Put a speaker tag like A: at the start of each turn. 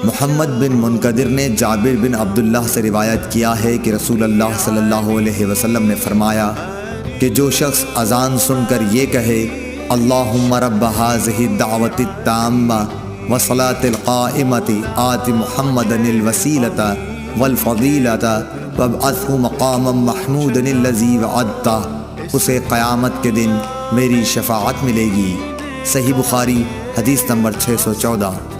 A: मोहम्मद बिन मुनकदिर ने जाबिर बिन अब्दुल्लाह से रिवायत किया है कि रसूलुल्लाह सल्लल्लाहु अलैहि वसल्लम ने फरमाया कि जो शख्स अज़ान सुनकर ये कहे अल्लाहुम्मा रब्ब हाज़िहि दावति ताम्मा व सलातिल क़ाइमति आति मुहम्मदनिल वसीलता वल फ़ज़ीलता वब्अथहु मक़ामम महमूदनिल लज़ी वअदता, उसे क़यामत के दिन मेरी शफ़ाअत मिलेगी। सही बुखारी हदीस नंबर 614।